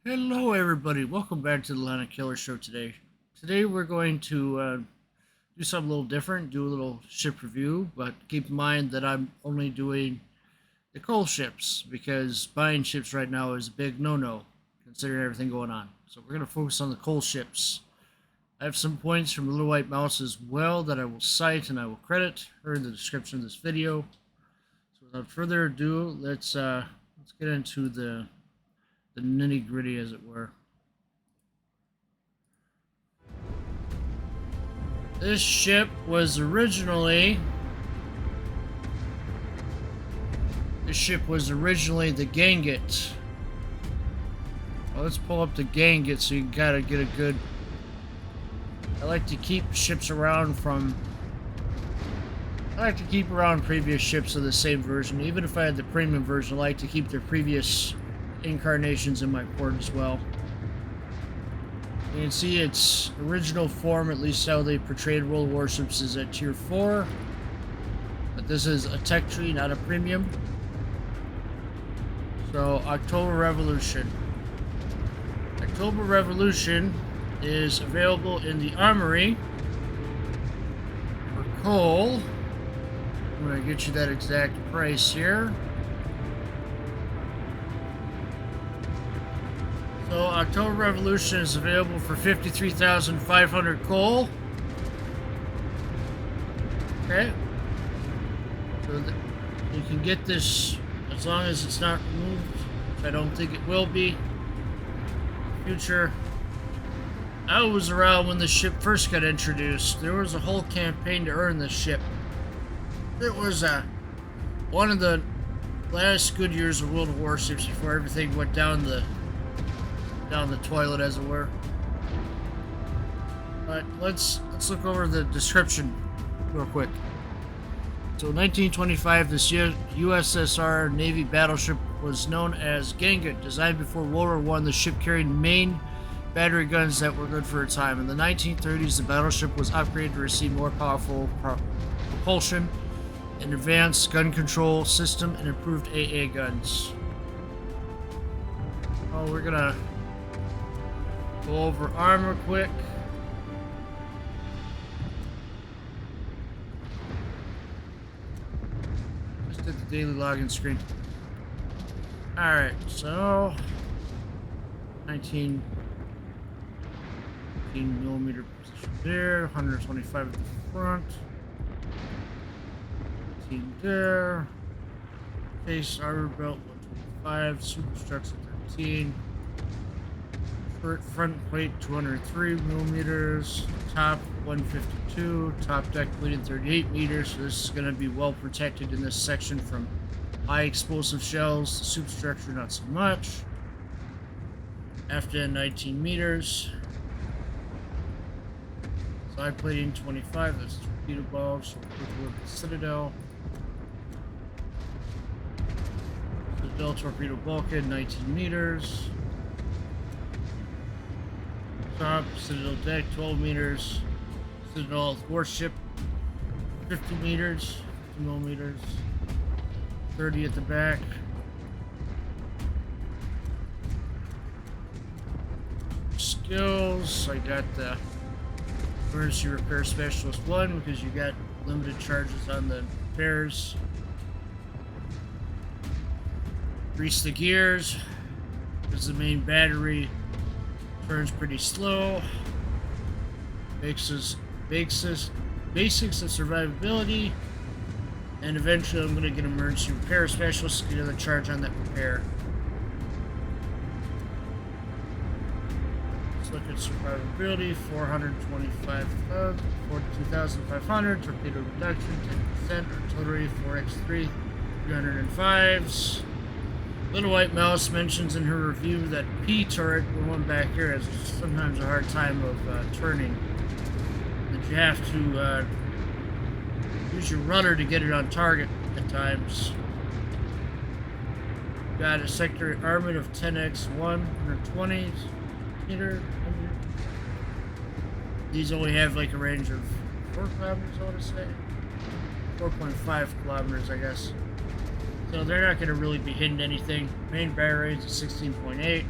Hello everybody, welcome back to the Lana Killer Show today. Today we're going to do something a little different, do a little ship review, but keep in mind that I'm only doing the coal ships because buying ships right now is a big no-no considering everything going on. So we're going to focus on the coal ships. I have some points from Little White Mouse as well that I will cite and I will credit her in the description of this video. So without further ado, let's get into the nitty-gritty, as it were. This ship was originally the Ganget. Well, let's pull up the Ganget so you gotta get a good. I like to keep ships around from. I like to keep around previous ships of the same version. Even if I had the premium version, I like to keep their previous incarnations in my port as well. You can see its original form, at least how they portrayed World Warships, is at tier 4. But this is a tech tree, not a premium. So, October Revolution. October Revolution is available in the armory for coal. I'm going to get you that exact price here. So, October Revolution is available for 53,500 coal. Okay. So, you can get this as long as it's not removed, which I don't think it will be. Future. I was around when the ship first got introduced. There was a whole campaign to earn this ship. It was one of the last good years of World Warships before everything went down the toilet, as it were. But let's look over the description real quick. So, in 1925, this USSR Navy battleship was known as Ganget. Designed before World War I, the ship carried main battery guns that were good for its time. In the 1930s, the battleship was upgraded to receive more powerful propulsion, an advanced gun control system, and improved AA guns. Oh, we're gonna go over armor quick. Just did the daily login screen. Alright, so 19 millimeter position there, 125 at the front, 15 there, face armor belt 125, superstructure 13. Front plate 203 millimeters, top 152, top deck plated 38 meters. So this is going to be well protected in this section from high explosive shells. The superstructure not so much. Aft end 19 meters. Side plating 25. That's torpedo bulbs. The Citadel. Citadel torpedo bulkhead 19 meters. Top, Citadel deck, 12 meters. Citadel warship, 50 meters, 50 millimeters. 30 at the back. Skills, I got the Emergency Repair Specialist 1 because you got limited charges on the repairs. Grease the gears, because the main battery turns pretty slow. Basics of survivability, and eventually I'm going to get emergency repair specialist to get another charge on that repair. Let's look at survivability. 42,500 torpedo reduction 10%, artillery 4x3 305s. Little White Mouse mentions in her review that P turret, the one back here, has sometimes a hard time of turning. That you have to use your rudder to get it on target at times. Got a secondary armament of 10x1, 120 meter. These only have like a range of 4 kilometers, I want to say. 4.5 kilometers, I guess. So they're not going to really be hitting anything. Main barrier range is 16.8.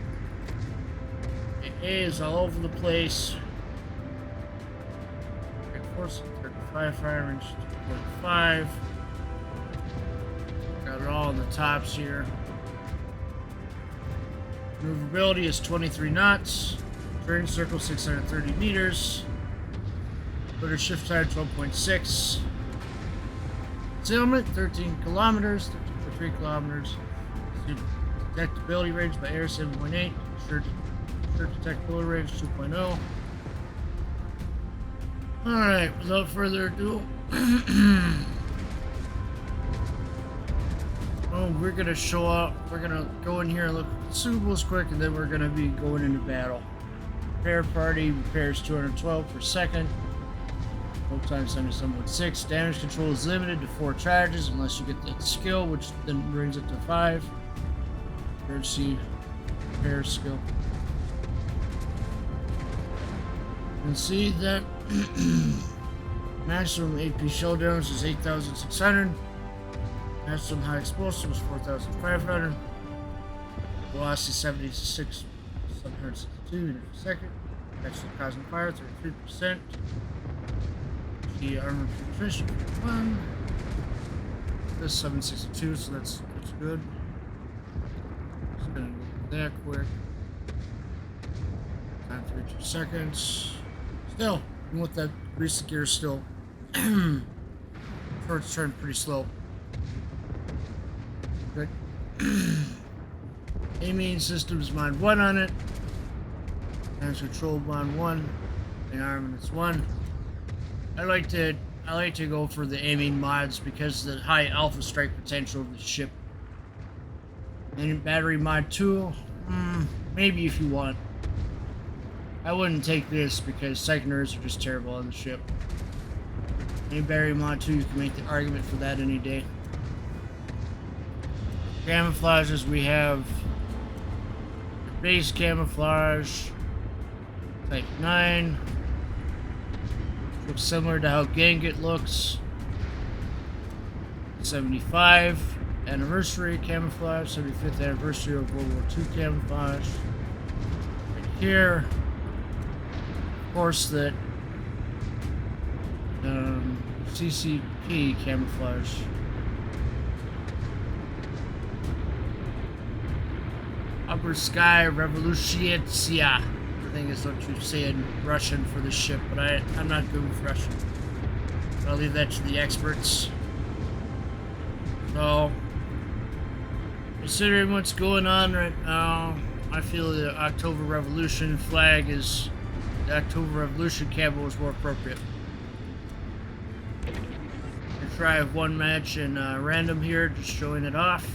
A is all over the place. Force 35 firearms, 2.5. Got it all on the tops here. Maneuverability is 23 knots. Turn circle 630 meters. Rudder shift tire 12.6. Concealment 13 kilometers, 13.3 kilometers. Detectability range by air 7.8. Sure detectability range 2.0. Alright, without further ado, we're gonna show up. We're gonna go in here and look at consumables quick, and then we're gonna be going into battle. Repair party repairs 212 per second. Hold time 77.6. Damage control is limited to 4 charges unless you get that skill, which then brings it to 5. Emergency repair skill. You can see that maximum AP shell damage is 8,600. Maximum high explosive is 4,500. Velocity 76,762 meters per second. Maximum causing fire 33%. The armor penetration 1. This 762, so that's good. Just gonna go that quick. Time 32 seconds. Still, even with that greasy gear, still, turns turn pretty slow. Good. Aiming system is mod 1 on it. Damage control mod 1. The armament is 1. I like to go for the aiming mods because of the high alpha strike potential of the ship. And battery mod 2, maybe if you want. I wouldn't take this because seconders are just terrible on the ship. Any battery mod 2, you can make the argument for that any day. Camouflages, we have the base camouflage, type 9. Looks similar to how Ganget looks. 75 anniversary camouflage, 75th anniversary of World War II camouflage. Right here, of course, that CCP camouflage. Oktyabrskaya Revolutsiya, I think is what you say in Russian for the ship, but I'm not good with Russian. I'll leave that to the experts. So, considering what's going on right now, I feel the October Revolution flag is, the October Revolution camo is more appropriate. I'll try one match in random here, just showing it off.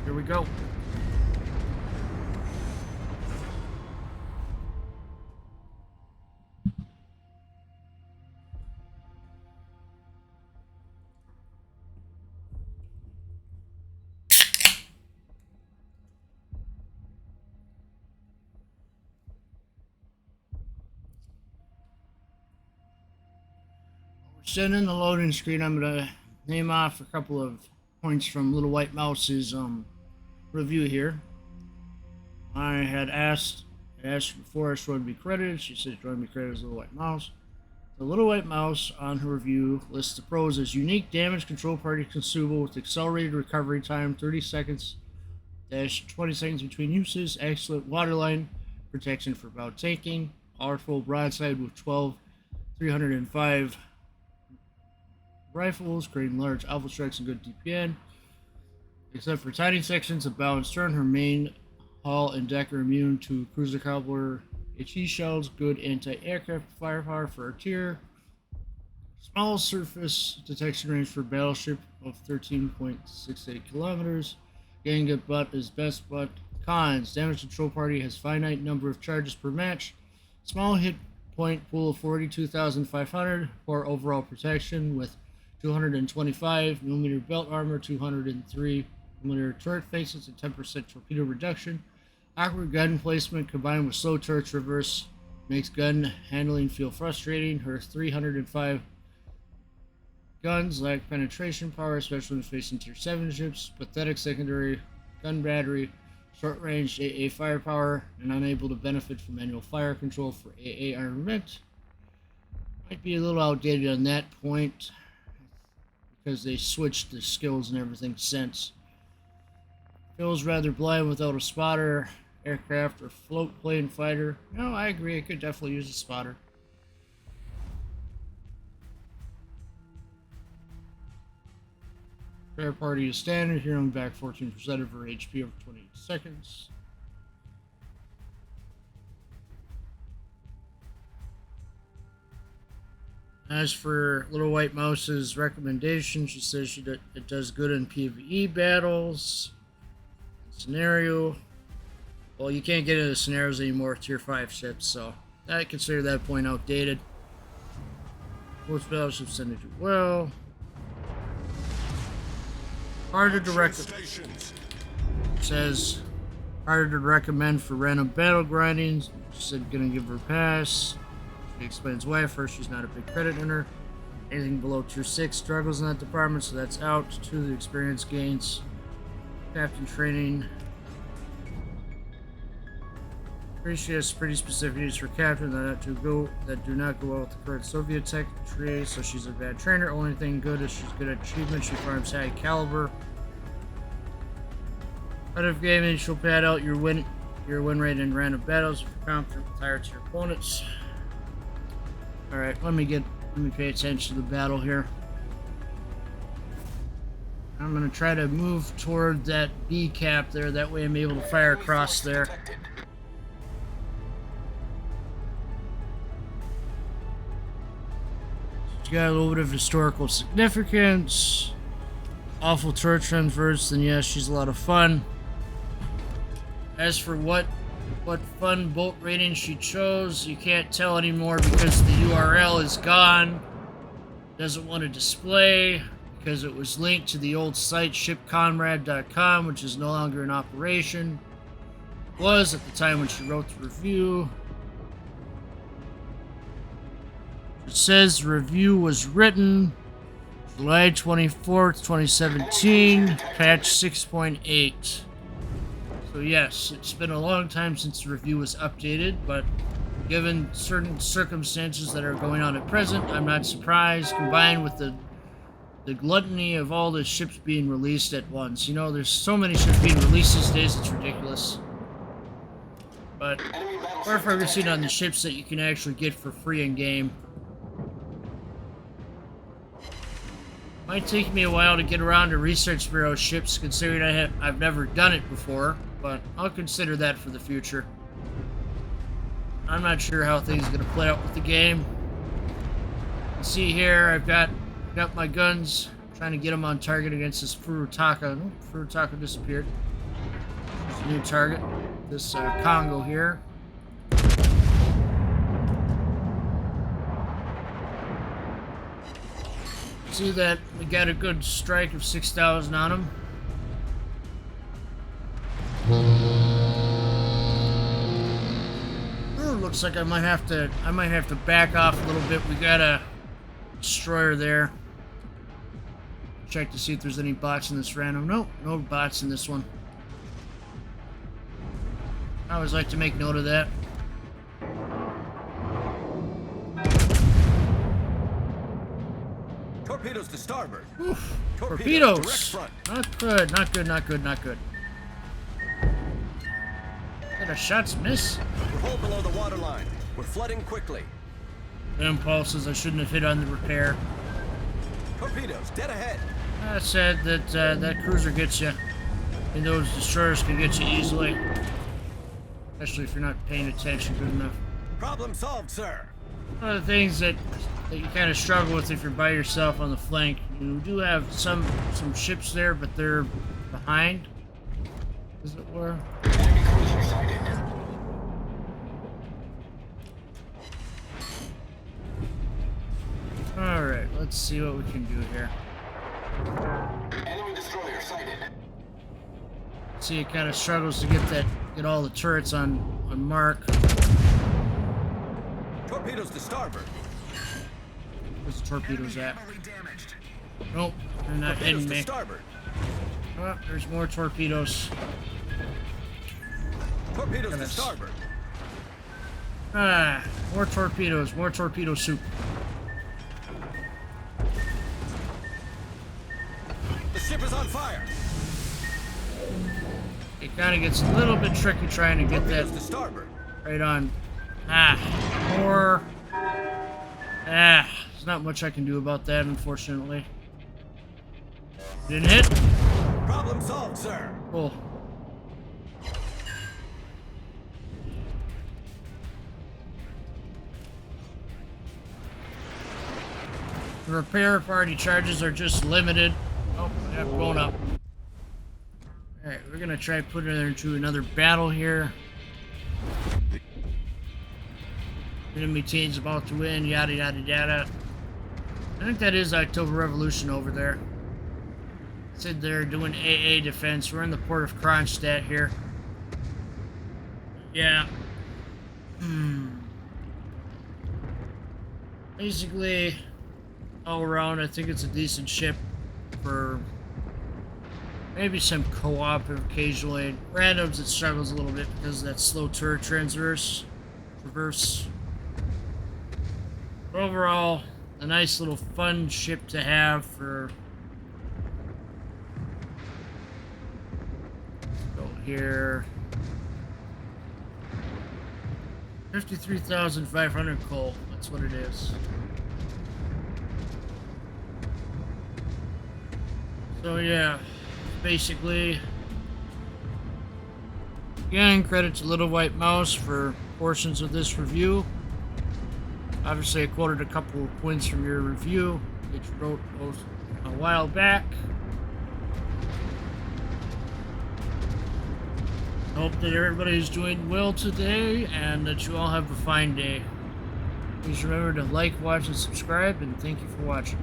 Here we go. Sitting in the loading screen, I'm gonna name off a couple of points from Little White Mouse's review here. I had asked before if she wanted to be credited. She said she wanted to be credited as Little White Mouse. The Little White Mouse on her review lists the pros as unique damage control party consumable with accelerated recovery time, 30 seconds - 20 seconds between uses, excellent waterline protection for bow taking, powerful broadside with 12 305 rifles, creating large alpha strikes and good DPN. Except for tiny sections of bow and stern, her main hull and deck are immune to cruiser caliber HE shells, good anti-aircraft firepower for our tier. Small surface detection range for battleship of 13.68 kilometers. Getting a butt is best, but cons. Damage control party has finite number of charges per match. Small hit point pool of 42,500. Poor overall protection with 225mm belt armor, 203mm turret faces, and 10% torpedo reduction. Awkward gun placement combined with slow turret traverse makes gun handling feel frustrating. Her 305 guns lack penetration power, especially when facing tier 7 ships. Pathetic secondary gun battery. Short-range AA firepower and unable to benefit from manual fire control for AA armament. Might be a little outdated on that point because they switched the skills and everything since. Feels rather blind without a spotter, aircraft, or float plane fighter. No, I agree. I could definitely use a spotter. Fair party is standard. Healing back 14% of her HP over 28 seconds. As for Little White Mouse's recommendation, she says it does good in PvE battles. Scenario. Well, you can't get into scenarios anymore with tier 5 ships, so I consider that point outdated. Most battleships tend to do well. Harder to recommend. Says harder to recommend for random battle grinding. She said gonna give her a pass. She explains why. First, she's not a big credit earner. Anything below tier 6 struggles in that department, so that's out. 2, the experience gains. Captain training. She has pretty specific needs for captain that do not go well with the current Soviet tech tree, so she's a bad trainer. Only thing good is she's good at achievement. She farms high caliber. Out of gaming, she'll pad out your win rate in random battles if you're competent with higher tier opponents. Alright, let me pay attention to the battle here. I'm gonna try to move toward that B cap there, that way I'm able to fire across there. She's got a little bit of historical significance. Awful turret transverse, then yes, she's a lot of fun. As for what fun boat rating she chose, you can't tell anymore because the URL is gone. Doesn't want to display because it was linked to the old site shipconrad.com, which is no longer in operation. It was at the time when she wrote the review. It says the review was written July 24th, 2017, patch 6.8. So yes, it's been a long time since the review was updated, but given certain circumstances that are going on at present, I'm not surprised, combined with the gluttony of all the ships being released at once. You know, there's so many ships being released these days, it's ridiculous. But we're focusing on the ships that you can actually get for free in game. Might take me a while to get around to Research Bureau ships, considering I've never done it before, but I'll consider that for the future. I'm not sure how things are going to play out with the game. You can see here, I've got my guns, trying to get them on target against this Furutaka. Oh, Furutaka disappeared. There's a new target. This Congo here. See that we got a good strike of 6,000 on him. Oh, looks like I might have to back off a little bit. We got a destroyer there. Check to see if there's any bots in this random. Nope, no bots in this one. I always like to make note of that. Torpedoes to starboard. Oof. Torpedoes. Not good, not good, not good, not good. Did our shots miss? We're hull below the waterline. We're flooding quickly. Impulses, I shouldn't have hit on the repair. Torpedoes, dead ahead. I said that that cruiser gets you. And those destroyers can get you easily. Especially if you're not paying attention good enough. Problem solved, sir. One of the things that you kind of struggle with if you're by yourself on the flank, you do have some ships there, but they're behind, as it were. Enemy cruiser sighted. Alright, let's see what we can do here. Enemy destroyer sighted. See, it kind of struggles to get all the turrets on mark. Torpedoes to starboard. Where's the torpedoes at? Nope, they're not hitting me. Starboard. Oh, there's more torpedoes. Torpedoes to Goodness. starboard. Ah, more torpedoes, more torpedo soup. The ship is on fire. It kind of gets a little bit tricky trying to get that Torpedoes to starboard. right on. Ah, more. Ah, there's not much I can do about that, unfortunately. Didn't hit? Problem solved, sir. Cool. The repair party charges are just limited. Oh, yeah, going up. Alright, we're gonna try putting her into another battle here. Enemy team's about to win, yada yada yada. I think that is October Revolution over there. Said they're doing AA defense. We're in the port of Kronstadt here. Yeah. Basically, all around, I think it's a decent ship for maybe some co-op occasionally. Randoms, it struggles a little bit because of that slow turret traverse. But overall, a nice little fun ship to have for. Let's go here. 53,500 coal. That's what it is. So yeah, basically, again, credit to Little White Mouse for portions of this review. Obviously, I quoted a couple of points from your review that you wrote a while back. Hope that everybody's doing well today and that you all have a fine day. Please remember to like, watch, and subscribe, and thank you for watching.